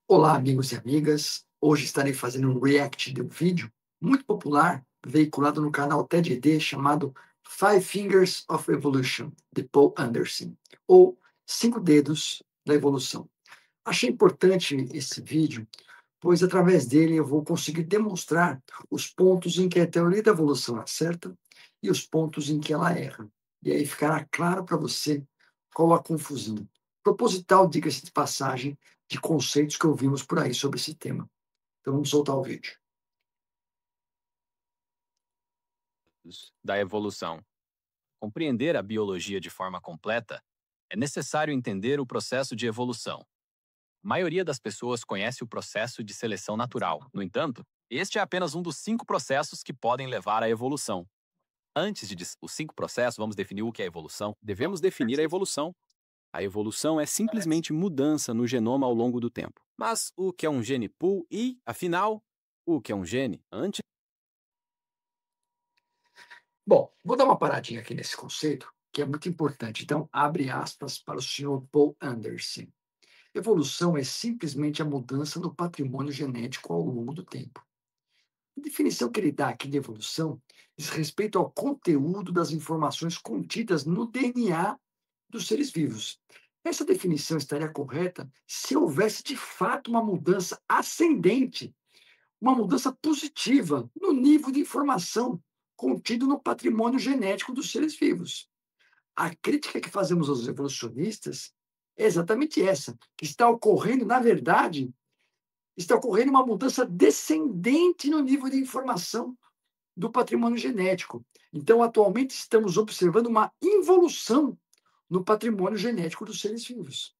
Olá, amigos e amigas. Hoje estarei fazendo um react de um vídeo muito popular veiculado no canal TED chamado Five Fingers of Evolution, de Paul Anderson, ou Cinco Dedos da Evolução. Achei importante esse vídeo, pois através dele eu vou conseguir demonstrar os pontos em que a teoria da evolução acerta e os pontos em que ela erra. E aí ficará claro para você qual a confusão proposital, diga-se de passagem, de conceitos que ouvimos por aí sobre esse tema. Então vamos soltar o vídeo. Da evolução. Compreender a biologia de forma completa, é necessário entender o processo de evolução. A maioria das pessoas conhece o processo de seleção natural. No entanto, este é apenas um dos 5 processos que podem levar à evolução. Antes de os 5 processos, vamos definir o que é evolução. Devemos definir a evolução. A evolução é simplesmente mudança no genoma ao longo do tempo. Mas o que é um gene pool e, afinal, o que é um gene? Antes Bom, vou dar uma paradinha aqui nesse conceito, que é muito importante. Então, abre aspas para o senhor Paul Anderson. Evolução é simplesmente a mudança no patrimônio genético ao longo do tempo. A definição que ele dá aqui de evolução diz respeito ao conteúdo das informações contidas no DNA dos seres vivos. Essa definição estaria correta se houvesse de fato uma mudança ascendente, uma mudança positiva no nível de informação contido no patrimônio genético dos seres vivos. A crítica que fazemos aos evolucionistas é exatamente essa, que está ocorrendo, na verdade, está ocorrendo uma mudança descendente no nível de informação do patrimônio genético. Então, atualmente, estamos observando uma involução no patrimônio genético dos seres vivos.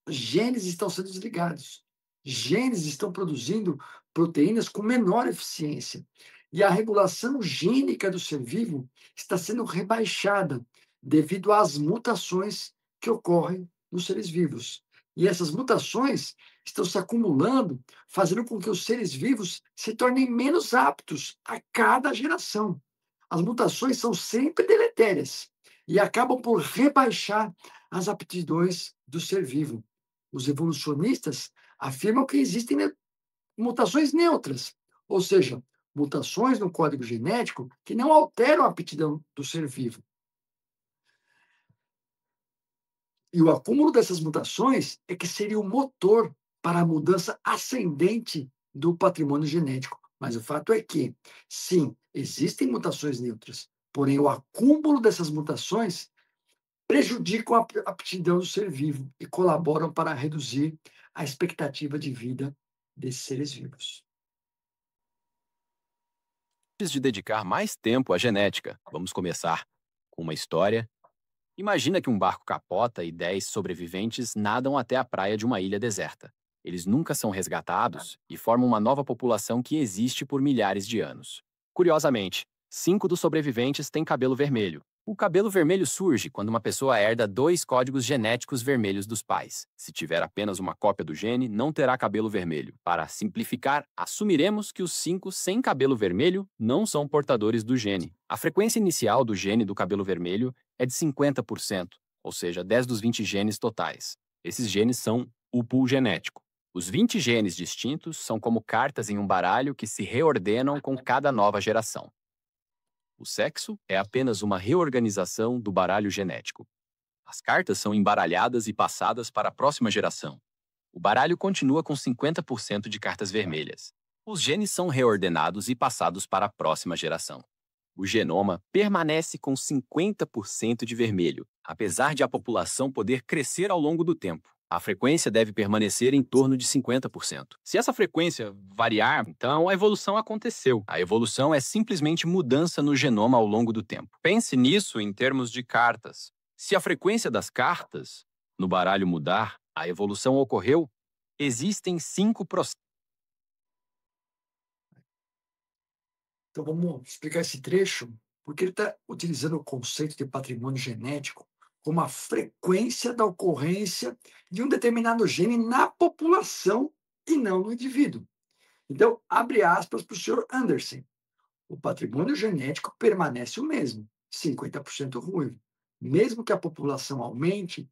Genes estão sendo desligados. Genes estão produzindo proteínas com menor eficiência. E a regulação gênica do ser vivo está sendo rebaixada devido às mutações que ocorrem nos seres vivos. E essas mutações estão se acumulando, fazendo com que os seres vivos se tornem menos aptos a cada geração. As mutações são sempre deletérias e acabam por rebaixar as aptidões do ser vivo. Os evolucionistas afirmam que existem mutações neutras, ou seja, mutações no código genético que não alteram a aptidão do ser vivo. E o acúmulo dessas mutações é que seria o motor para a mudança ascendente do patrimônio genético. Mas o fato é que, sim, existem mutações neutras, porém o acúmulo dessas mutações prejudicam a aptidão do ser vivo e colaboram para reduzir a expectativa de vida desses seres vivos. de dedicar mais tempo à genética, vamos começar com uma história. Imagina que um barco capota e 10 sobreviventes nadam até a praia de uma ilha deserta. Eles nunca são resgatados e formam uma nova população que existe por milhares de anos. Curiosamente, 5 dos sobreviventes têm cabelo vermelho. O cabelo vermelho surge quando uma pessoa herda 2 códigos genéticos vermelhos dos pais. Se tiver apenas uma cópia do gene, não terá cabelo vermelho. Para simplificar, assumiremos que os 5 sem cabelo vermelho não são portadores do gene. A frequência inicial do gene do cabelo vermelho é de 50%, ou seja, 10 dos 20 genes totais. Esses genes são o pool genético. Os 20 genes distintos são como cartas em um baralho que se reordenam com cada nova geração. O sexo é apenas uma reorganização do baralho genético. As cartas são embaralhadas e passadas para a próxima geração. O baralho continua com 50% de cartas vermelhas. Os genes são reordenados e passados para a próxima geração. O genoma permanece com 50% de vermelho, apesar de a população poder crescer ao longo do tempo. A frequência deve permanecer em torno de 50%. Se essa frequência variar, então a evolução aconteceu. A evolução é simplesmente mudança no genoma ao longo do tempo. Pense nisso em termos de cartas. Se a frequência das cartas no baralho mudar, a evolução ocorreu. Existem 5 processos. Então vamos explicar esse trecho, porque ele está utilizando o conceito de patrimônio genético como a frequência da ocorrência de um determinado gene na população e não no indivíduo. Então, abre aspas para o senhor Anderson. O patrimônio genético permanece o mesmo, 50% ruivo. Mesmo que a população aumente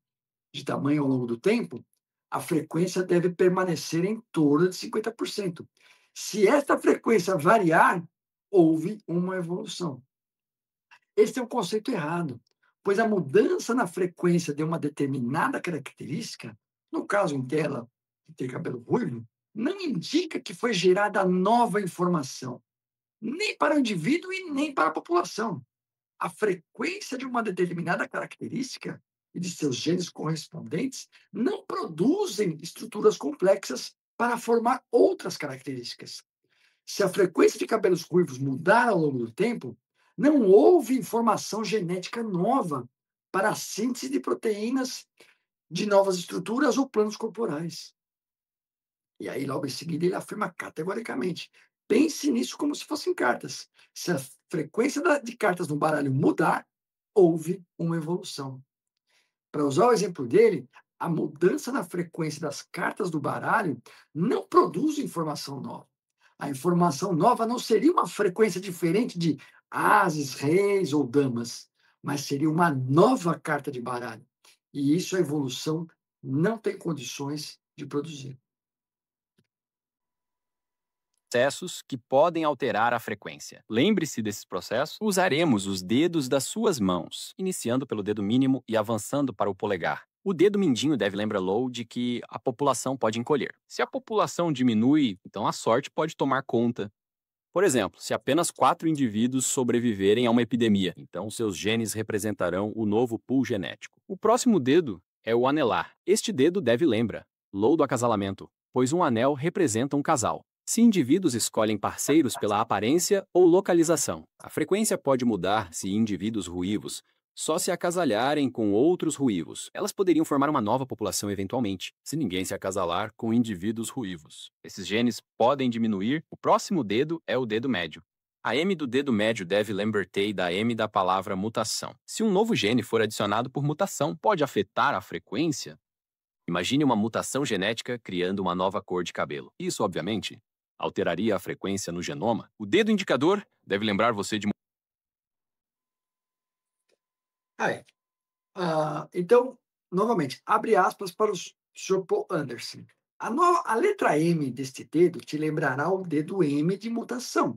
de tamanho ao longo do tempo, a frequência deve permanecer em torno de 50%. Se esta frequência variar, houve uma evolução. Esse é um conceito errado, pois a mudança na frequência de uma determinada característica, no caso em tela de ter cabelo ruivo, não indica que foi gerada nova informação, nem para o indivíduo e nem para a população. A frequência de uma determinada característica e de seus genes correspondentes não produzem estruturas complexas para formar outras características. Se a frequência de cabelos ruivos mudar ao longo do tempo, não houve informação genética nova para a síntese de proteínas de novas estruturas ou planos corporais. E aí, logo em seguida, ele afirma categoricamente: pense nisso como se fossem cartas. Se a frequência de cartas no baralho mudar, houve uma evolução. Para usar o exemplo dele, a mudança na frequência das cartas do baralho não produz informação nova. A informação nova não seria uma frequência diferente de ases, reis ou damas, mas seria uma nova carta de baralho. E isso a evolução não tem condições de produzir. Processos que podem alterar a frequência. Lembre-se desses processos. Usaremos os dedos das suas mãos, iniciando pelo dedo mínimo e avançando para o polegar. O dedo mindinho deve lembrá-lo de que a população pode encolher. Se a população diminui, então a sorte pode tomar conta. Por exemplo, se apenas 4 indivíduos sobreviverem a uma epidemia, então seus genes representarão o novo pool genético. O próximo dedo é o anelar. Este dedo deve lembra-lo do acasalamento, pois um anel representa um casal. Se indivíduos escolhem parceiros pela aparência ou localização, a frequência pode mudar se indivíduos ruivos só se acasalharem com outros ruivos. Elas poderiam formar uma nova população eventualmente, se ninguém se acasalar com indivíduos ruivos. Esses genes podem diminuir. O próximo dedo é o dedo médio. A M do dedo médio deve lembrar-te da M da palavra mutação. Se um novo gene for adicionado por mutação, pode afetar a frequência? Imagine uma mutação genética criando uma nova cor de cabelo. Isso, obviamente, alteraria a frequência no genoma. O dedo indicador deve lembrar você de Aí, então, novamente, abre aspas para o Sr. Paul Anderson. A letra M deste dedo te lembrará o dedo M de mutação.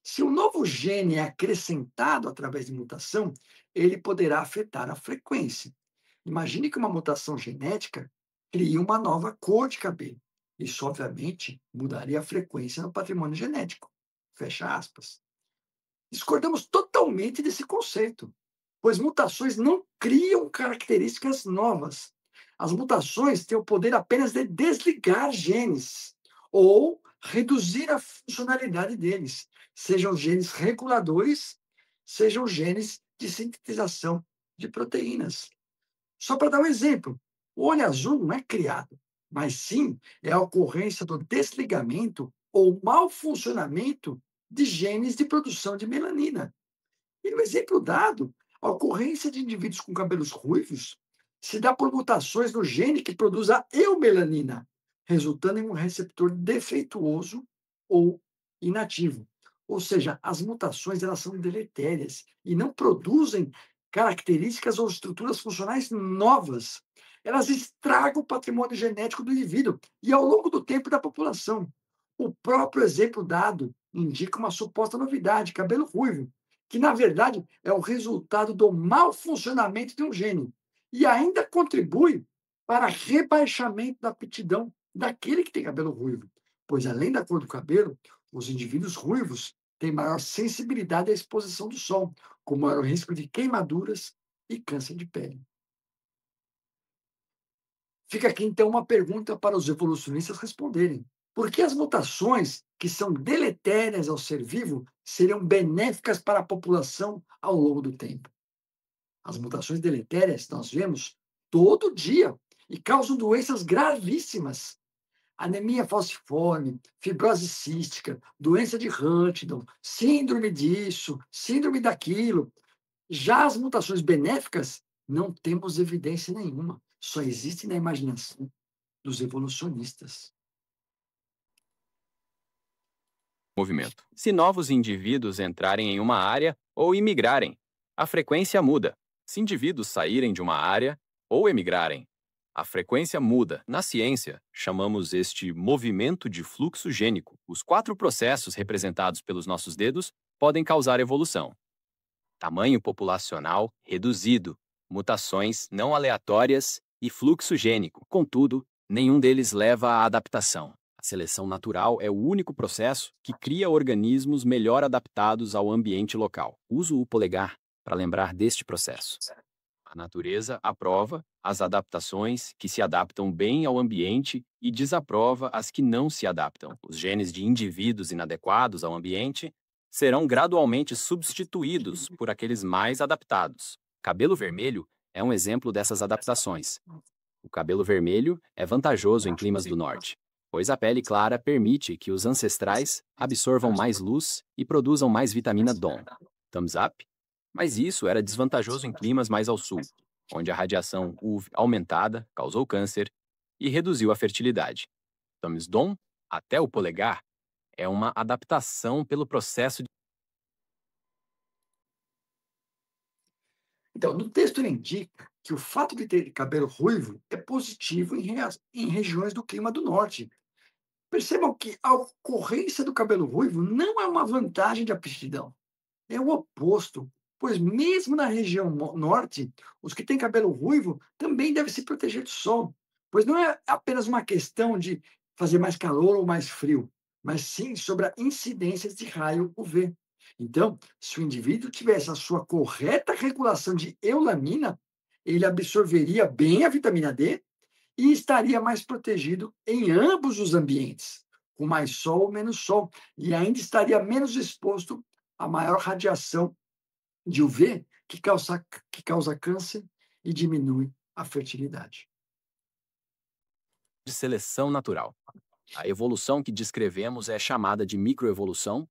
Se um novo gene é acrescentado através de mutação, ele poderá afetar a frequência. Imagine que uma mutação genética crie uma nova cor de cabelo. Isso, obviamente, mudaria a frequência no patrimônio genético. Fecha aspas. Discordamos totalmente desse conceito, pois mutações não criam características novas. As mutações têm o poder apenas de desligar genes ou reduzir a funcionalidade deles, sejam genes reguladores, sejam genes de sintetização de proteínas. Só para dar um exemplo, o olho azul não é criado, mas sim é a ocorrência do desligamento ou mau funcionamento de genes de produção de melanina. E no exemplo dado, a ocorrência de indivíduos com cabelos ruivos se dá por mutações no gene que produz a eumelanina, resultando em um receptor defeituoso ou inativo. Ou seja, as mutações elas são deletérias e não produzem características ou estruturas funcionais novas. Elas estragam o patrimônio genético do indivíduo e ao longo do tempo da população. O próprio exemplo dado indica uma suposta novidade, cabelo ruivo, que na verdade é o resultado do mau funcionamento de um gene e ainda contribui para rebaixamento da aptidão daquele que tem cabelo ruivo, pois além da cor do cabelo, os indivíduos ruivos têm maior sensibilidade à exposição do sol, com maior risco de queimaduras e câncer de pele. Fica aqui então uma pergunta para os evolucionistas responderem. Por que as mutações que são deletérias ao ser vivo seriam benéficas para a população ao longo do tempo? As mutações deletérias nós vemos todo dia e causam doenças gravíssimas. Anemia falciforme, fibrose cística, doença de Huntington, síndrome disso, síndrome daquilo. Já as mutações benéficas, não temos evidência nenhuma. Só existem na imaginação dos evolucionistas. movimento. Se novos indivíduos entrarem em uma área ou imigrarem, a frequência muda. Se indivíduos saírem de uma área ou emigrarem, A frequência muda. Na ciência, chamamos este movimento de fluxo gênico. Os quatro processos representados pelos nossos dedos podem causar evolução. Tamanho populacional reduzido, mutações não aleatórias e fluxo gênico. Contudo, nenhum deles leva à adaptação. A seleção natural é o único processo que cria organismos melhor adaptados ao ambiente local. Uso o polegar para lembrar deste processo. A natureza aprova as adaptações que se adaptam bem ao ambiente e desaprova as que não se adaptam. Os genes de indivíduos inadequados ao ambiente serão gradualmente substituídos por aqueles mais adaptados. Cabelo vermelho é um exemplo dessas adaptações. O cabelo vermelho é vantajoso em climas do norte, pois a pele clara permite que os ancestrais absorvam mais luz e produzam mais vitamina D. Thumbs up? Mas isso era desvantajoso em climas mais ao sul, onde a radiação UV aumentada causou câncer e reduziu a fertilidade. Thumbs down até o polegar é uma adaptação pelo processo de... Então, no texto ele indica que o fato de ter cabelo ruivo é positivo em regiões do clima do norte. Percebam que a ocorrência do cabelo ruivo não é uma vantagem de aptidão. É o oposto, pois mesmo na região norte, os que têm cabelo ruivo também devem se proteger do sol, pois não é apenas uma questão de fazer mais calor ou mais frio, mas sim sobre a incidência de raio UV. Então, se o indivíduo tivesse a sua correta regulação de eulamina, ele absorveria bem a vitamina D e estaria mais protegido em ambos os ambientes, com mais sol ou menos sol, e ainda estaria menos exposto à maior radiação de UV que causa câncer e diminui a fertilidade. seleção natural. A evolução que descrevemos é chamada de microevolução,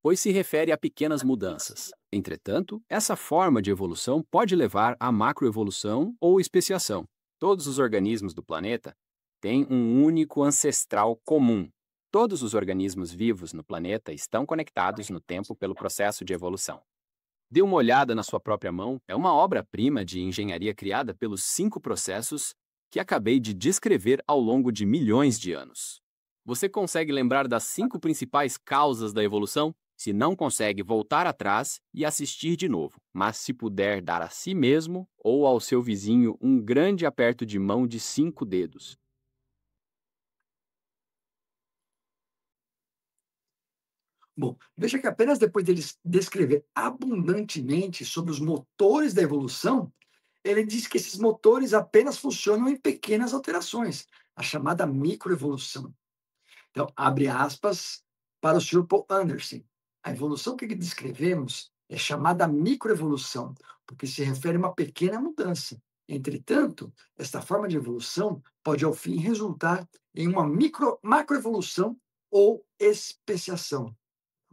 pois se refere a pequenas mudanças. Entretanto, essa forma de evolução pode levar à macroevolução ou especiação. Todos os organismos do planeta têm um único ancestral comum. Todos os organismos vivos no planeta estão conectados no tempo pelo processo de evolução. Dê uma olhada na sua própria mão, é uma obra-prima de engenharia criada pelos 5 processos que acabei de descrever ao longo de milhões de anos. Você consegue lembrar das 5 principais causas da evolução? Se não consegue, voltar atrás e assistir de novo. Mas se puder dar a si mesmo ou ao seu vizinho um grande aperto de mão de 5 dedos. Bom, veja que apenas depois dele descrever abundantemente sobre os motores da evolução, ele diz que esses motores apenas funcionam em pequenas alterações, a chamada microevolução. Então, abre aspas para o Sr. Paul Anderson. A evolução que descrevemos é chamada microevolução, porque se refere a uma pequena mudança. Entretanto, esta forma de evolução pode, ao fim, resultar em uma macroevolução ou especiação.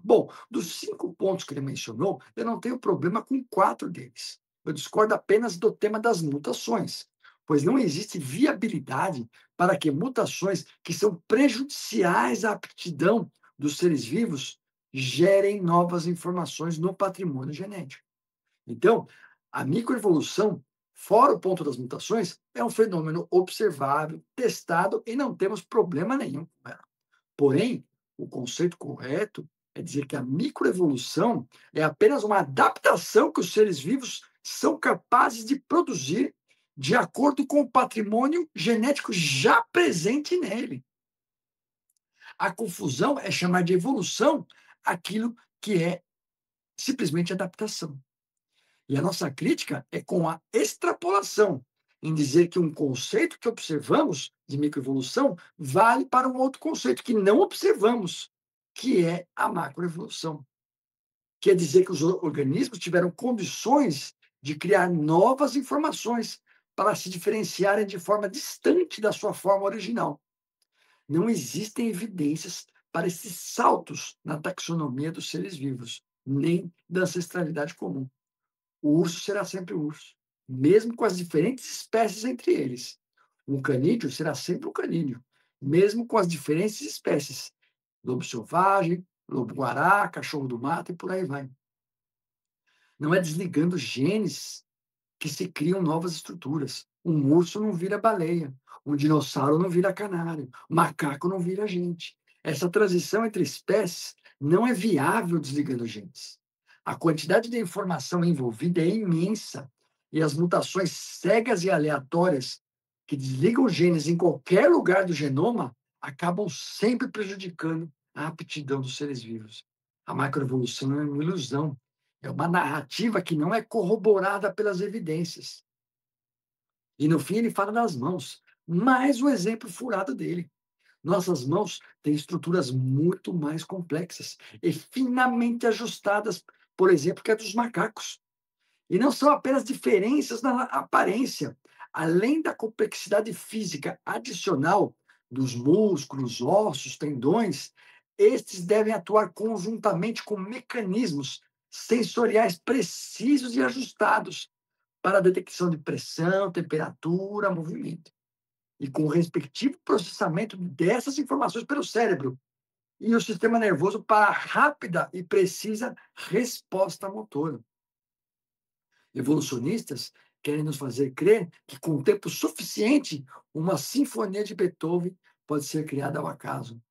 Bom, dos 5 pontos que ele mencionou, eu não tenho problema com 4 deles. Eu discordo apenas do tema das mutações, pois não existe viabilidade para que mutações que são prejudiciais à aptidão dos seres vivos gerem novas informações no patrimônio genético. Então, a microevolução, fora o ponto das mutações, é um fenômeno observável, testado e não temos problema nenhum com ela. Porém, o conceito correto é dizer que a microevolução é apenas uma adaptação que os seres vivos são capazes de produzir de acordo com o patrimônio genético já presente nele. A confusão é chamar de evolução aquilo que é simplesmente adaptação. E a nossa crítica é com a extrapolação, em dizer que um conceito que observamos de microevolução vale para um outro conceito que não observamos, que é a macroevolução. Quer dizer que os organismos tiveram condições de criar novas informações para se diferenciarem de forma distante da sua forma original. Não existem evidências para esses saltos na taxonomia dos seres vivos, nem da ancestralidade comum. O urso será sempre urso, mesmo com as diferentes espécies entre eles. Um canídeo será sempre um canídeo, mesmo com as diferentes espécies. Lobo selvagem, lobo-guará, cachorro do mato e por aí vai. Não é desligando genes que se criam novas estruturas. Um urso não vira baleia, um dinossauro não vira canário, um macaco não vira gente. Essa transição entre espécies não é viável desligando genes. A quantidade de informação envolvida é imensa e as mutações cegas e aleatórias que desligam genes em qualquer lugar do genoma acabam sempre prejudicando a aptidão dos seres vivos. A macroevolução é uma ilusão, é uma narrativa que não é corroborada pelas evidências. E no fim ele fala das mãos, mais um exemplo furado dele. Nossas mãos têm estruturas muito mais complexas e finamente ajustadas, por exemplo, que a dos macacos. E não são apenas diferenças na aparência. Além da complexidade física adicional dos músculos, ossos, tendões, estes devem atuar conjuntamente com mecanismos sensoriais precisos e ajustados para a detecção de pressão, temperatura, movimento. E com o respectivo processamento dessas informações pelo cérebro e o sistema nervoso para rápida e precisa resposta motora. Evolucionistas querem nos fazer crer que, com tempo suficiente, uma sinfonia de Beethoven pode ser criada ao acaso.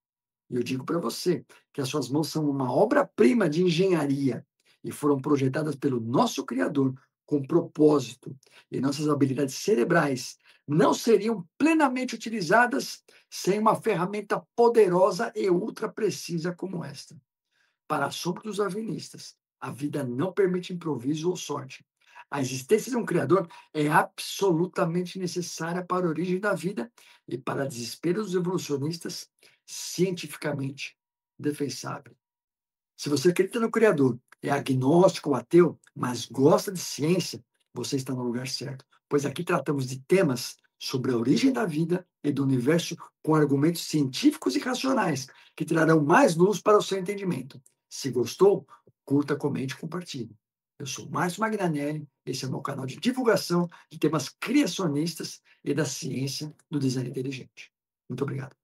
E eu digo para você que as suas mãos são uma obra-prima de engenharia e foram projetadas pelo nosso Criador com propósito. E nossas habilidades cerebrais não seriam plenamente utilizadas sem uma ferramenta poderosa e ultra precisa como esta. Para assombro dos darwinistas, a vida não permite improviso ou sorte. A existência de um Criador é absolutamente necessária para a origem da vida e, para desespero dos evolucionistas, cientificamente defensável. Se você acredita no Criador, é agnóstico ou ateu, mas gosta de ciência, você está no lugar certo. Pois aqui tratamos de temas sobre a origem da vida e do universo com argumentos científicos e racionais que trarão mais luz para o seu entendimento. Se gostou, curta, comente e compartilhe. Eu sou Márcio Magnanelli, esse é o meu canal de divulgação de temas criacionistas e da ciência do design inteligente. Muito obrigado.